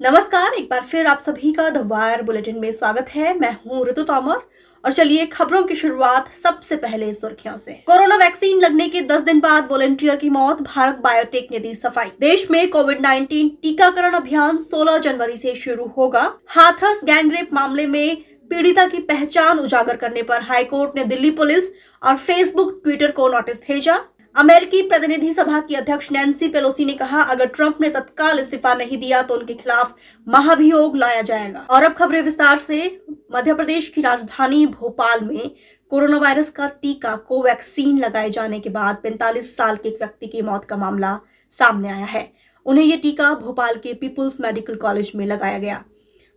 नमस्कार, एक बार फिर आप सभी का द वायर बुलेटिन में स्वागत है। मैं हूं ऋतु तोमर और चलिए खबरों की शुरुआत सबसे पहले सुर्खियों से। कोरोना वैक्सीन लगने के 10 दिन बाद वॉलंटियर की मौत, भारत बायोटेक ने दी सफाई। देश में कोविड-19 टीकाकरण अभियान 16 जनवरी से शुरू होगा। हाथरस गैंगरेप मामले में पीड़िता की पहचान उजागर करने पर हाईकोर्ट ने दिल्ली पुलिस और फेसबुक ट्विटर को नोटिस भेजा। अमेरिकी प्रतिनिधि सभा की अध्यक्ष नैन्सी पेलोसी ने कहा, अगर ट्रंप ने तत्काल इस्तीफा नहीं दिया तो उनके खिलाफ महाभियोग लाया जाएगा। और अब खबरें विस्तार से। मध्य प्रदेश की राजधानी भोपाल में कोरोना वायरस का टीका कोवैक्सीन लगाए जाने के बाद 45 साल के एक व्यक्ति की मौत का मामला सामने आया है। उन्हें ये टीका भोपाल के पीपुल्स मेडिकल कॉलेज में लगाया गया।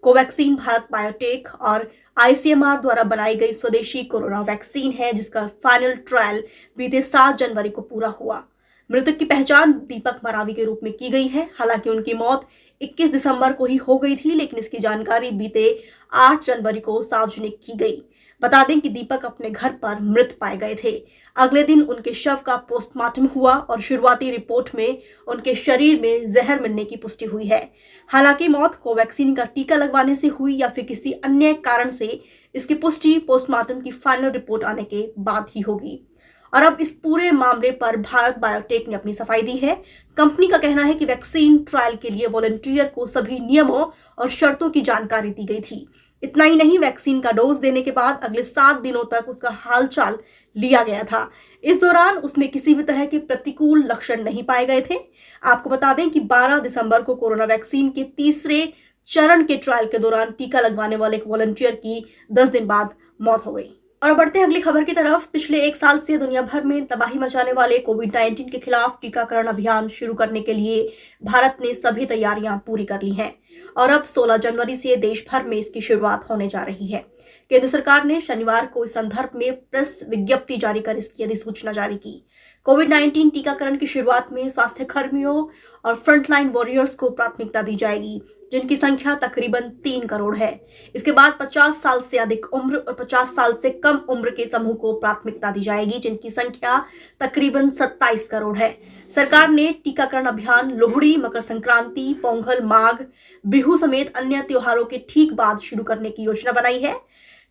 कोवैक्सीन भारत बायोटेक और आईसीएमआर द्वारा बनाई गई स्वदेशी कोरोना वैक्सीन है, जिसका फाइनल ट्रायल बीते 7 जनवरी को पूरा हुआ। मृतक की पहचान दीपक मरावी के रूप में की गई है। हालांकि उनकी मौत 21 दिसंबर को ही हो गई थी, लेकिन इसकी जानकारी बीते 8 जनवरी को सार्वजनिक की गई। बता दें कि दीपक अपने घर पर मृत पाए गए थे। अगले दिन उनके शव का पोस्टमार्टम हुआ और शुरुआती रिपोर्ट में उनके शरीर में जहर मिलने की पुष्टि हुई है। हालांकि मौत कोवैक्सीन का टीका लगवाने से हुई या फिर किसी अन्य कारण से, इसकी पुष्टि पोस्टमार्टम की फाइनल रिपोर्ट आने के बाद ही होगी। और अब इस पूरे मामले पर भारत बायोटेक ने अपनी सफाई दी है। कंपनी का कहना है कि वैक्सीन ट्रायल के लिए वॉलंटियर को सभी नियमों और शर्तों की जानकारी दी गई थी। इतना ही नहीं, वैक्सीन का डोज देने के बाद अगले 7 दिनों तक उसका हालचाल लिया गया था। इस दौरान उसमें किसी भी तरह के प्रतिकूल लक्षण नहीं पाए गए थे। आपको बता दें कि 12 दिसंबर को कोरोना वैक्सीन के तीसरे चरण के ट्रायल के दौरान टीका लगवाने वाले एक वॉलंटियर की 10 दिन बाद मौत हो गई। और बढ़ते हैं अगली खबर की तरफ। पिछले 1 साल से दुनिया भर में तबाही मचाने वाले कोविड-19 के खिलाफ टीकाकरण अभियान शुरू करने के लिए भारत ने सभी तैयारियां पूरी कर ली हैं और अब 16 जनवरी से देश भर में इसकी शुरुआत होने जा रही है। केंद्र सरकार ने शनिवार को इस संदर्भ में प्रेस विज्ञप्ति जारी कर इसकी अधिसूचना जारी की। कोविड-19 टीकाकरण की शुरुआत में स्वास्थ्य कर्मियों और फ्रंटलाइन वॉरियर्स को प्राथमिकता दी जाएगी, जिनकी संख्या तकरीबन 3 करोड़ है। इसके बाद 50 साल से अधिक उम्र और 50 साल से कम उम्र के समूह को प्राथमिकता दी जाएगी, जिनकी संख्या तकरीबन 27 करोड़ है। सरकार ने टीकाकरण अभियान लोहड़ी, मकर संक्रांति, पोंगल, माघ, बिहू समेत अन्य त्योहारों के ठीक बाद शुरू करने की योजना बनाई है।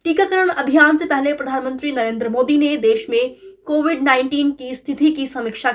टीकाकरण अभियान से पहले प्रधानमंत्री नरेंद्र मोदी ने देश में कोविड-19 की स्थिति की समीक्षा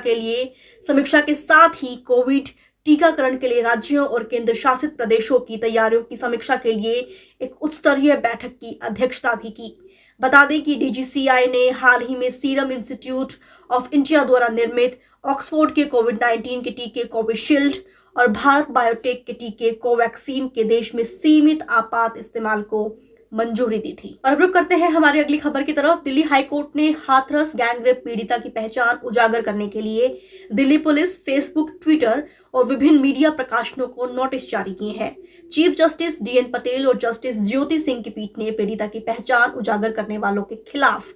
के साथ ही कोविड टीकाकरण के लिए राज्यों और केंद्र शासित प्रदेशों की तैयारियों की समीक्षा के लिए एक उच्च स्तरीय बैठक की अध्यक्षता भी की। बता दें कि डीजीसीआई ने हाल ही में सीरम इंस्टीट्यूट ऑफ इंडिया द्वारा निर्मित ऑक्सफोर्ड के कोविड-19 के टीके कोविशील्ड और भारत बायोटेक के टीके कोवैक्सीन के देश में सीमित आपात इस्तेमाल को मंजूरी दी थी। और अब रुक करते हैं हमारी अगली खबर की तरफ। दिल्ली हाईकोर्ट ने हाथरस गैंगरेप पीड़िता की पहचान उजागर करने के लिए दिल्ली पुलिस, फेसबुक, ट्विटर और विभिन्न मीडिया प्रकाशनों को नोटिस जारी किए हैं। चीफ जस्टिस डीएन पटेल और जस्टिस ज्योति सिंह की पीठ ने पीड़िता की पहचान उजागर करने वालों के खिलाफ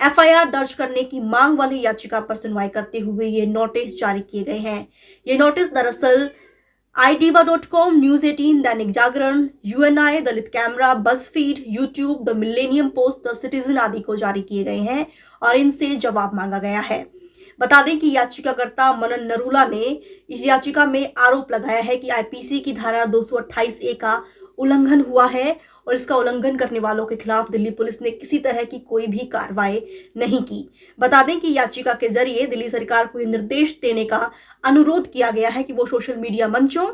एफआईआर दर्ज करने की मांग वाली याचिका पर सुनवाई करते हुए ये नोटिस जारी किए गए हैं। ये नोटिस दरअसल iDiva.com, News 18, Dainik Jagran, UNI, Dalit Camera, BuzzFeed, YouTube, the Millennium Post, the Citizen आदि को जारी किए गए हैं और इनसे जवाब मांगा गया है। बता दें कि याचिकाकर्ता मनन नरूला ने इस याचिका में आरोप लगाया है कि आईपीसी की धारा 228A का उल्लंघन हुआ है और इसका उल्लंघन करने वालों के खिलाफ दिल्ली पुलिस ने किसी तरह की कोई भी कार्रवाई नहीं की। बता दें कि याचिका के जरिए दिल्ली सरकार को निर्देश देने का अनुरोध किया गया है कि वो सोशल मीडिया मंचों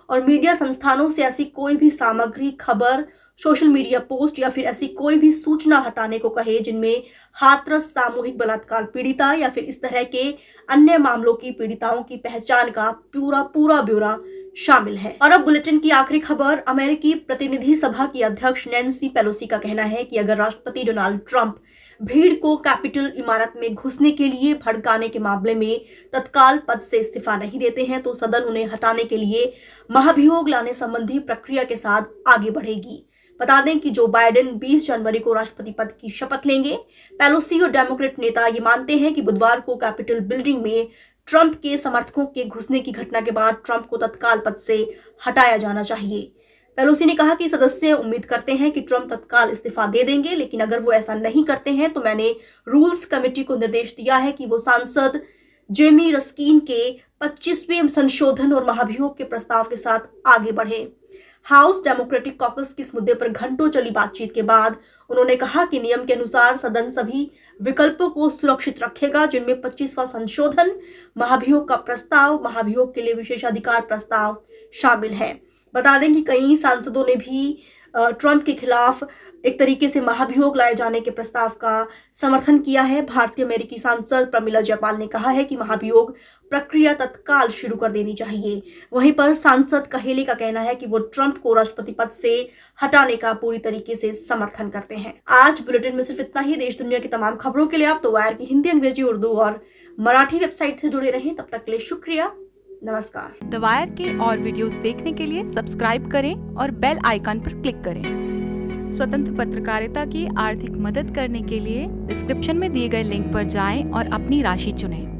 और मीडिया संस्थानों से ऐसी कोई भी सामग्री, खबर, सोशल मीडिया पोस्ट या फिर ऐसी कोई भी सूचना हटाने को कहे जिनमें हाथरस सामूहिक बलात्कार पीड़िता या फिर इस तरह के अन्य मामलों की पीड़िताओं की पहचान का पूरा ब्यौरा शामिल है। और अब बुलेटिन की आखिरी खबर। अमेरिकी प्रतिनिधि सभा की अध्यक्ष नैन्सी पेलोसी का कहना है कि अगर राष्ट्रपति डोनाल्ड ट्रंप भीड़ को कैपिटल इमारत में घुसने के लिए भड़काने के मामले में तत्काल पद से इस्तीफा नहीं देते हैं तो सदन उन्हें हटाने के लिए महाभियोग लाने संबंधी प्रक्रिया के साथ आगे बढ़ेगी। बता दें कि जो बाइडेन 20 जनवरी को राष्ट्रपति पद की शपथ लेंगे। पेलोसी और डेमोक्रेट नेता ये मानते हैं कि बुधवार को कैपिटल बिल्डिंग में ट्रंप के समर्थकों के घुसने की घटना के बाद ट्रंप को तत्काल पद से हटाया जाना चाहिए। पेलोसी ने कहा कि सदस्य उम्मीद करते हैं कि ट्रंप तत्काल इस्तीफा दे देंगे, लेकिन अगर वो ऐसा नहीं करते हैं तो मैंने रूल्स कमेटी को निर्देश दिया है कि वो सांसद जेमी रस्कीन के 25वें संशोधन और महाभियोग के प्रस्ताव के साथ आगे बढ़े। हाउस डेमोक्रेटिक कॉकस की इस मुद्दे पर घंटों चली बातचीत के बाद उन्होंने कहा कि नियम के अनुसार सदन सभी विकल्पों को सुरक्षित रखेगा, जिनमें 25वां संशोधन, महाभियोग का प्रस्ताव, महाभियोग के लिए विशेषाधिकार प्रस्ताव शामिल है। बता दें कि कई सांसदों ने भी ट्रंप के खिलाफ एक तरीके से महाभियोग लाए जाने के प्रस्ताव का समर्थन किया है। भारतीय अमेरिकी सांसद प्रमिला जयपाल ने कहा है कि महाभियोग प्रक्रिया तत्काल शुरू कर देनी चाहिए। वहीं पर सांसद कहेली का कहना है कि वो ट्रंप को राष्ट्रपति पद से हटाने का पूरी तरीके से समर्थन करते हैं। आज बुलेटिन में सिर्फ इतना ही। देश दुनिया की तमाम खबरों के लिए आप द वायर की हिंदी, अंग्रेजी, उर्दू और मराठी वेबसाइट से जुड़े रहें। तब तक के लिए शुक्रिया, नमस्कार। द वायर के और वीडियोस देखने के लिए सब्सक्राइब करें और बेल आइकन पर क्लिक करें। स्वतंत्र पत्रकारिता की आर्थिक मदद करने के लिए डिस्क्रिप्शन में दिए गए लिंक पर जाएं और अपनी राशि चुनें।